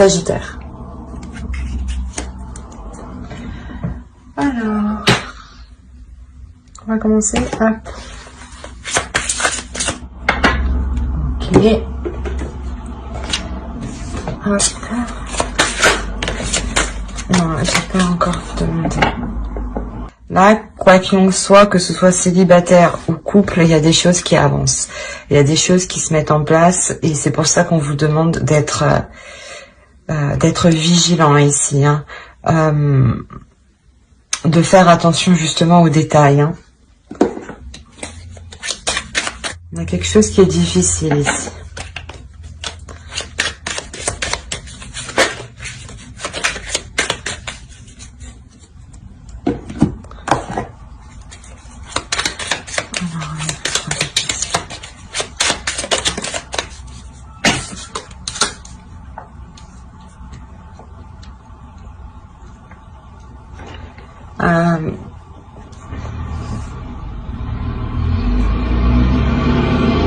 Sagittaire. Alors, on va commencer. Hop. Ok. Hop. Non, j'ai pas encore demandé. Là, quoi qu'il en soit, que ce soit célibataire ou couple, il y a des choses qui avancent. Il y a des choses qui se mettent en place et c'est pour ça qu'on vous demande d'être vigilant ici. Hein. De faire attention justement aux détails. Hein. Il y a quelque chose qui est difficile ici.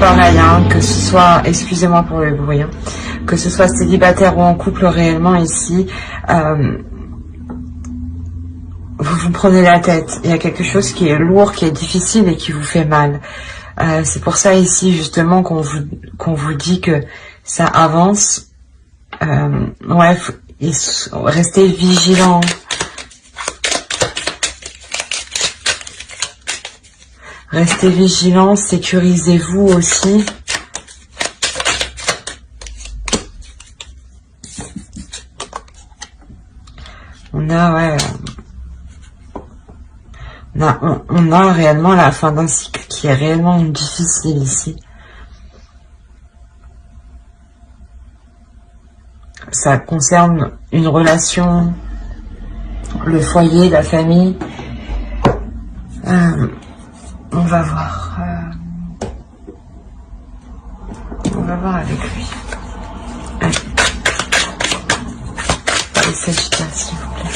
Pareil, hein, que ce soit, excusez-moi pour le bruit, hein, que ce soit célibataire ou en couple réellement ici, vous vous prenez la tête. Il y a quelque chose qui est lourd, qui est difficile et qui vous fait mal. C'est pour ça ici justement qu'on vous dit que ça avance. Ouais, restez vigilant. Restez vigilants, sécurisez-vous aussi. On a, ouais, on a réellement la fin d'un cycle qui est réellement difficile ici. Ça concerne une relation, le foyer, la famille. On va voir. On va voir avec lui. Allez. Les Sagittaires, s'il vous plaît.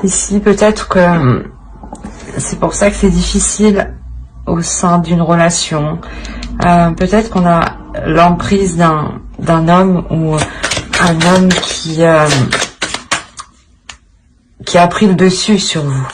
Ici, peut-être que c'est pour ça que c'est difficile au sein d'une relation. Peut-être qu'on a l'emprise d'un homme ou un homme qui a pris le dessus sur vous.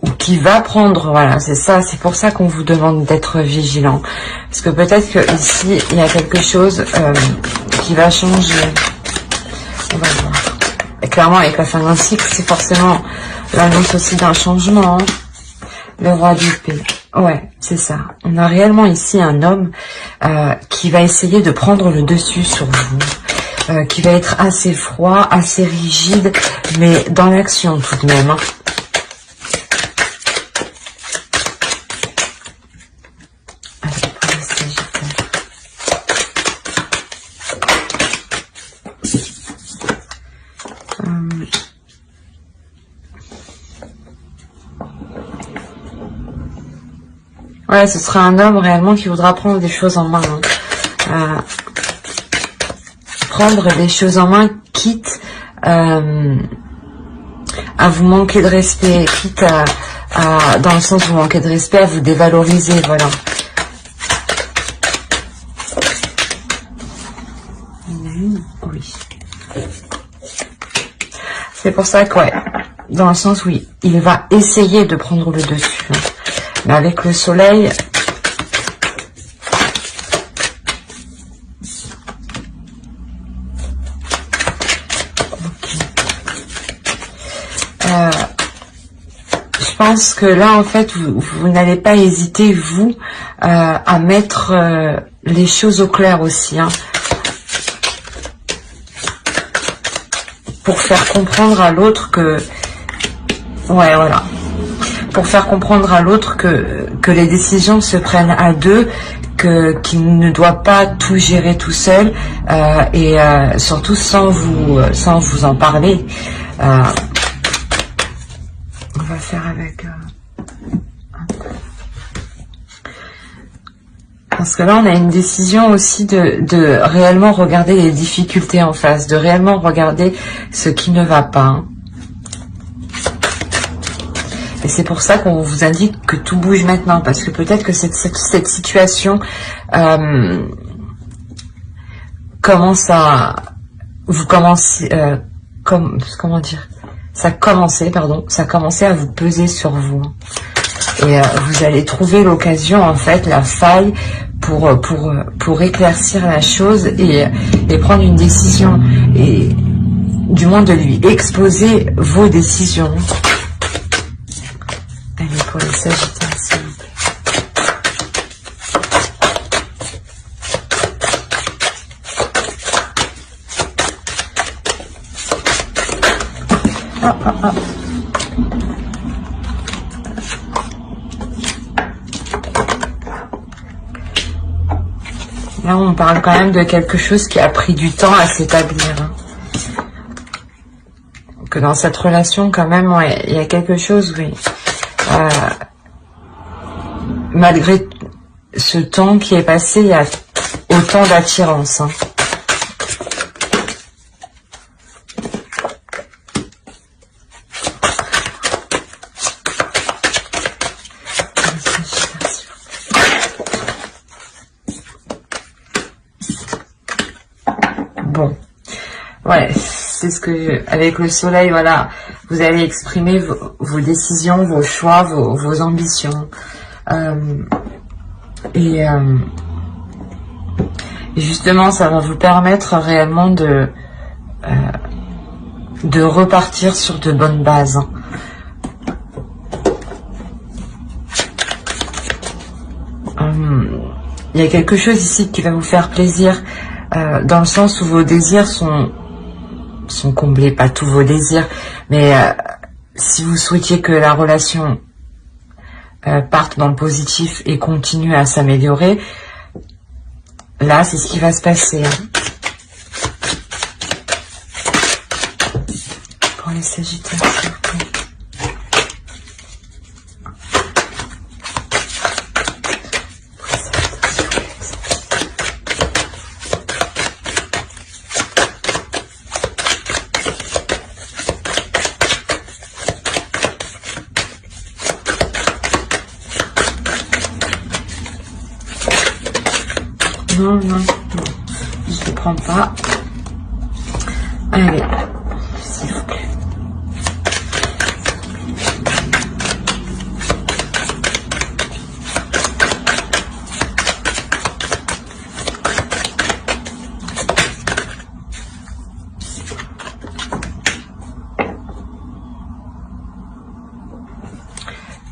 Ou qui va prendre, voilà, c'est ça, c'est pour ça qu'on vous demande d'être vigilant. Parce que peut-être que ici, il y a quelque chose qui va changer. On va voir. Et clairement, avec la fin d'un cycle, c'est forcément l'annonce aussi d'un changement. Hein. Le roi d'épée. Ouais, c'est ça. On a réellement ici un homme qui va essayer de prendre le dessus sur vous. Qui va être assez froid, assez rigide, mais dans l'action tout de même. Hein. Ouais, ce sera un homme réellement qui voudra prendre des choses en main. Hein. Prendre des choses en main, quitte à vous manquer de respect, quitte dans le sens où vous manquez de respect, à vous dévaloriser, voilà. Oui. C'est pour ça que, ouais, dans le sens où il va essayer de prendre le dessus. Hein. Mais avec le soleil, je pense que là, en fait, vous n'allez pas hésiter, vous, à mettre les choses au clair aussi, hein. Pour faire comprendre à l'autre que... Ouais, voilà. Pour faire comprendre à l'autre que les décisions se prennent à deux, qu'il ne doit pas tout gérer tout seul, et surtout sans vous en parler. On va faire avec... Parce que là, on a une décision aussi de réellement regarder les difficultés en face, de réellement regarder ce qui ne va pas, hein. Et c'est pour ça qu'on vous indique que tout bouge maintenant, parce que peut-être que cette situation commence à... Vous commencez... comment dire, ça commençait à vous peser sur vous. Et vous allez trouver l'occasion, en fait, la faille pour éclaircir la chose et prendre une décision. Et du moins de lui exposer vos décisions. Allez, pour les Sagittaires, s'il vous plaît. Là, on parle quand même de quelque chose qui a pris du temps à s'établir, hein. Que dans cette relation, quand même, ouais, il y a quelque chose, oui. Malgré ce temps qui est passé, il y a autant d'attirance, hein. Bon, ouais, c'est ce que, avec le soleil, voilà, vous allez exprimer vos décisions, vos choix, vos ambitions. Et justement, ça va vous permettre réellement de repartir sur de bonnes bases, hein. Il y a quelque chose ici qui va vous faire plaisir, dans le sens où vos désirs sont comblés, pas tous vos désirs, mais si vous souhaitiez que la relation parte dans le positif et continue à s'améliorer, là c'est ce qui va se passer, hein. Pour les Sagittaires, s'il vous plaît. Non, je ne prends pas. Allez, s'il vous plaît.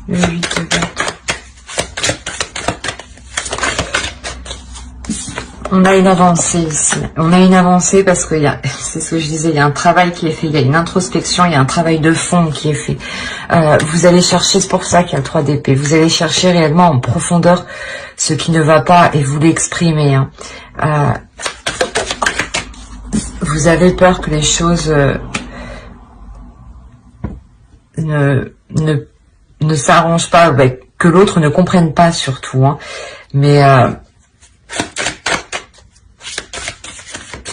Le 8 de bâton. On a une avancée ici. On a une avancée parce que c'est ce que je disais, il y a un travail qui est fait, il y a une introspection, il y a un travail de fond qui est fait. Vous allez chercher, c'est pour ça qu'il y a le 3 d'épée, vous allez chercher réellement en profondeur ce qui ne va pas et vous l'exprimer, hein. Vous avez peur que les choses ne s'arrangent pas, que l'autre ne comprenne pas surtout, hein. Mais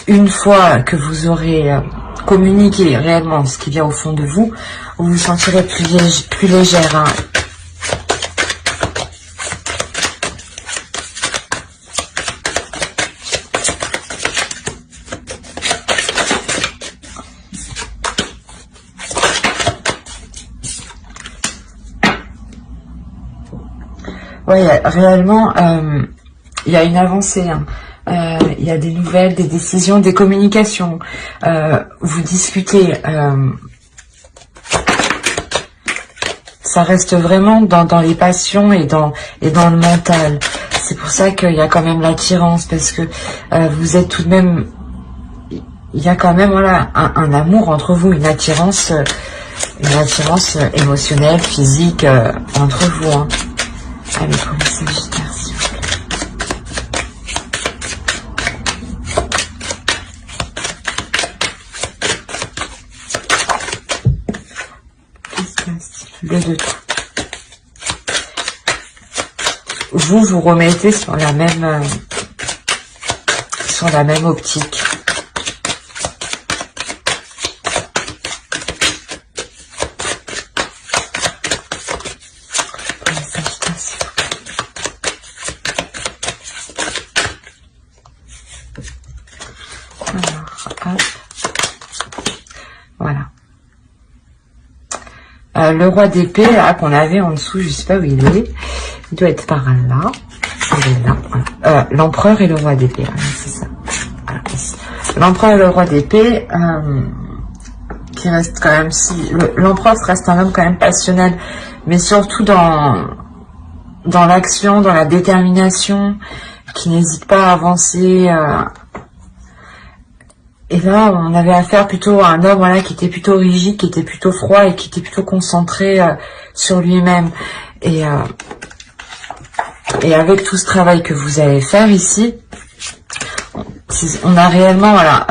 une fois que vous aurez communiqué réellement ce qui vient au fond de vous, vous vous sentirez plus légère, hein. Oui, réellement, il y a une avancée, hein. Il y a des nouvelles, des décisions, des communications. Vous discutez. Ça reste vraiment dans les passions et dans le mental. c'est pour ça qu'il y a quand même l'attirance, parce que vous êtes tout de même, il y a quand même voilà un amour entre vous, une attirance émotionnelle, physique entre vous. Hein. Allez, pour les Sagittaires, s'il vous plaît. Qu'est-ce qui se passe? Le 2 de coupe. Vous vous remettez sur la même optique. Voilà. Le roi d'épée là qu'on avait en dessous, je sais pas où il est. Il doit être par là. Il est là. Voilà. L'empereur et le roi d'épée. Voilà, c'est ça. Voilà, l'empereur et le roi d'épée, qui reste quand même si. L'empereur reste un homme quand même passionnel, mais surtout dans l'action, dans la détermination, qui n'hésite pas à avancer. Et là, on avait affaire plutôt à un homme, voilà, qui était plutôt rigide, qui était plutôt froid et qui était plutôt concentré sur lui-même. Et avec tout ce travail que vous allez faire ici, on a réellement voilà,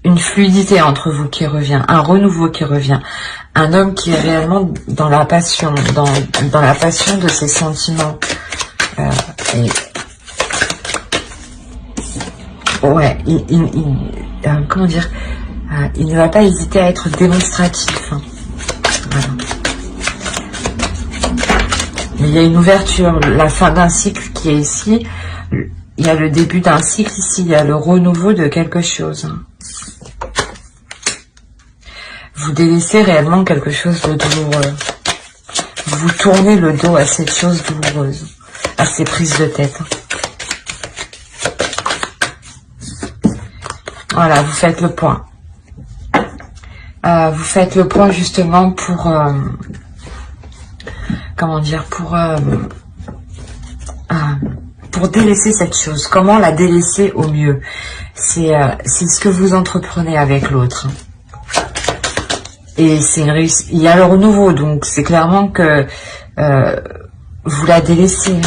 une fluidité entre vous qui revient, un renouveau qui revient, un homme qui est réellement dans la passion, dans la passion de ses sentiments. Ouais, comment dire, il ne va pas hésiter à être démonstratif. Hein. Voilà. Mais il y a une ouverture, la fin d'un cycle qui est ici. Il y a le début d'un cycle ici, il y a le renouveau de quelque chose. Vous délaissez réellement quelque chose de douloureux. Vous tournez le dos à cette chose douloureuse, à ces prises de tête. Voilà, vous faites le point. Vous faites le point justement pour... comment dire, pour délaisser cette chose. Comment la délaisser au mieux? C'est ce que vous entreprenez avec l'autre. Et c'est une réussite. Il y a le renouveau, donc c'est clairement que vous la délaissez.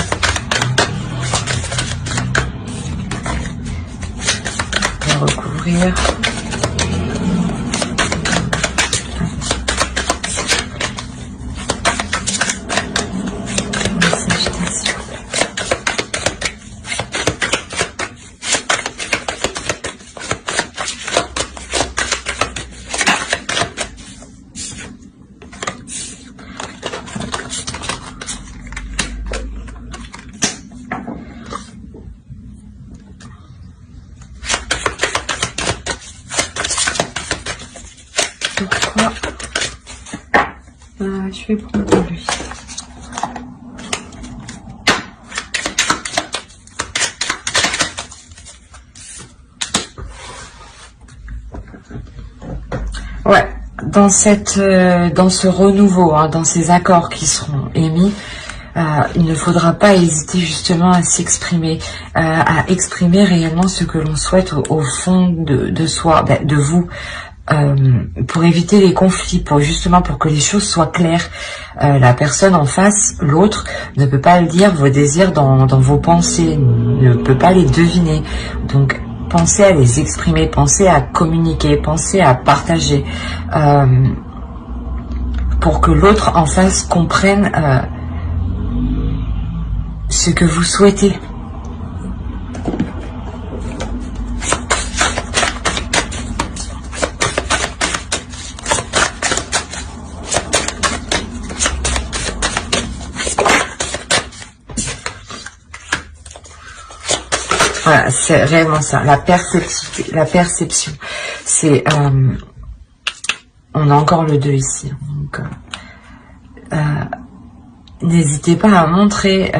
Je vais recouvrir. Je vais prendre lui. Ouais, dans ce renouveau, hein, dans ces accords qui seront émis, il ne faudra pas hésiter justement à s'exprimer, à exprimer réellement ce que l'on souhaite au fond de soi, de vous. Pour éviter les conflits, pour que les choses soient claires. La personne en face, l'autre, ne peut pas le dire, vos désirs dans vos pensées, ne peut pas les deviner. Donc, pensez à les exprimer, pensez à communiquer, pensez à partager, pour que l'autre en face comprenne ce que vous souhaitez. Voilà, c'est réellement ça, la perception. C'est, on a encore le 2 ici. Donc, n'hésitez pas à montrer,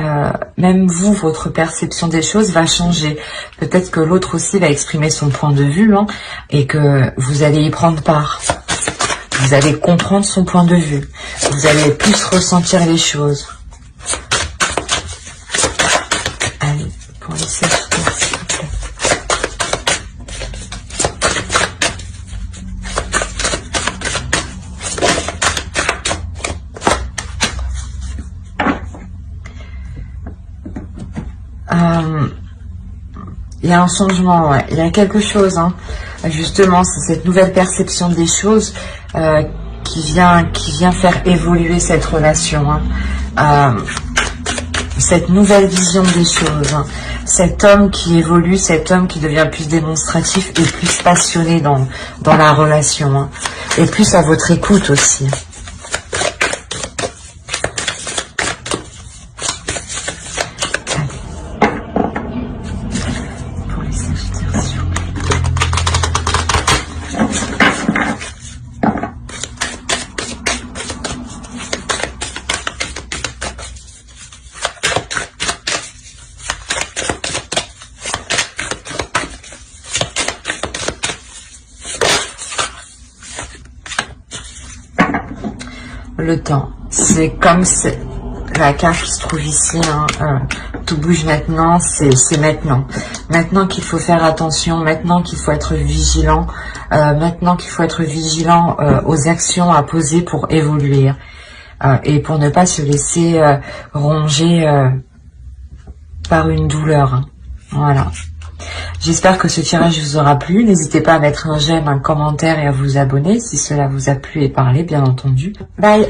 même vous, votre perception des choses va changer. Peut-être que l'autre aussi va exprimer son point de vue, hein, et que vous allez y prendre part. Vous allez comprendre son point de vue. Vous allez plus ressentir les choses. Il y a un changement, ouais. Il y a quelque chose, hein. Justement, c'est cette nouvelle perception des choses qui vient faire évoluer cette relation, hein. Cette nouvelle vision des choses, hein. Cet homme qui évolue, cet homme qui devient plus démonstratif et plus passionné dans la relation, hein. Et plus à votre écoute aussi. Le temps, c'est comme la carte qui se trouve ici, hein, tout bouge maintenant, c'est maintenant. Maintenant qu'il faut faire attention, maintenant qu'il faut être vigilant, maintenant qu'il faut être vigilant aux actions à poser pour évoluer et pour ne pas se laisser ronger par une douleur, hein. Voilà. J'espère que ce tirage vous aura plu. N'hésitez pas à mettre un j'aime, un commentaire et à vous abonner si cela vous a plu et parlé, bien entendu. Bye!